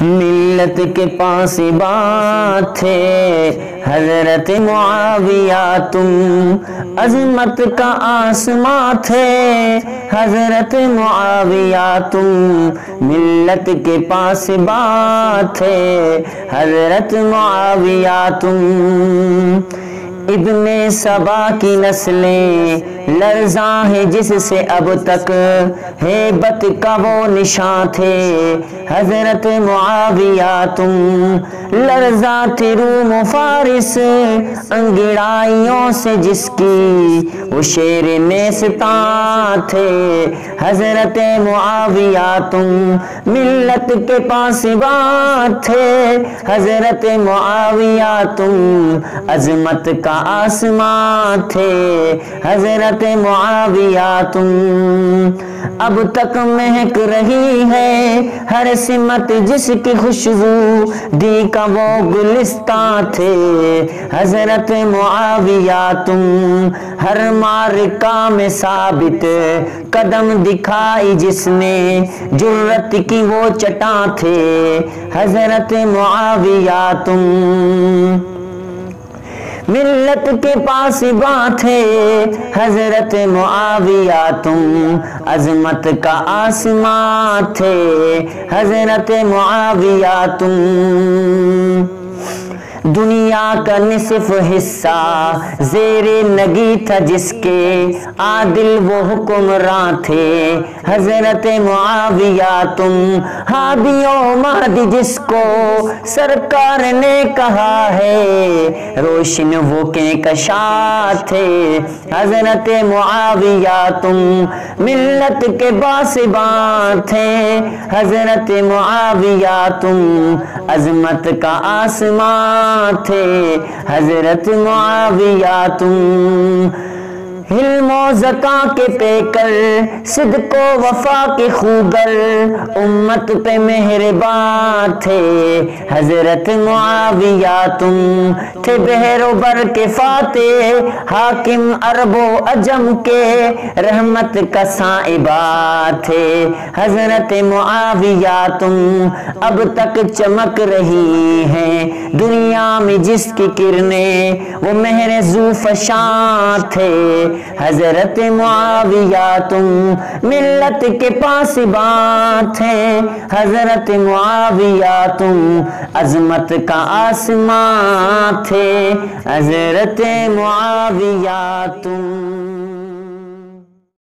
ملت کے پاسباں تھے حضرت معاویہ تم، عظمت کا آسماں تھے حضرت معاویہ تم، ملت کے پاسباں تھے حضرت معاویہ تم۔ ابن سبا کی نسلیں لرزاں ہیں جس سے اب تک ہیبت کا وہ نشان تھے حضرت معاویہ تم، لرزاں تھے روم و فارس انگڑائیوں سے جس کی وہ شیر نیستاں تھے حضرت معاویہ تم، ملت کے پاسباں تھے حضرت معاویہ تم، عظمت کا آسمان تھے حضرت معاویہ تم۔ اب تک مہک رہی ہے ہر سمت جس کی خوشبو دی کا وہ گلستان تھے حضرت معاویہ تم، ہر معرکہ میں ثابت قدم دکھائی جس نے جرت کی وہ چٹان تھے حضرت معاویہ تم، ملت کے پاسباں تھے حضرت معاویہ تم، عظمت کا آسمان تھے حضرت معاویہ تم۔ دنیا کا نصف حصہ زیر نگی تھا جس کے عادل وہ حکمراں تھے حضرت معاویہ تم، ہادی و مہدی جس کو سرکار نے کہا ہے روشن وہ کہکشاں تھے حضرت معاویہ تم، ملت کے پاسباں تھے حضرت معاویہ تم، عظمت کا آسمان تھے حضرت معاویہ تم، علم و زکاں کے پیکر صدق و وفا کے خوگر امت پہ مہربان تھے حضرت معاویہ تم، تھے بحر و بر کے فاتح حاکم عرب و عجم کے رحمت کا سائبہ تھے حضرت معاویہ تم، اب تک چمک رہی ہیں دنیا میں جس کی کرنیں وہ مہر ذوفشاں تھے حضرت معاویہ تم، ملت کے پاسباں تھے حضرت معاویہ تم، عظمت کا آسمان تھے حضرت معاویہ تم۔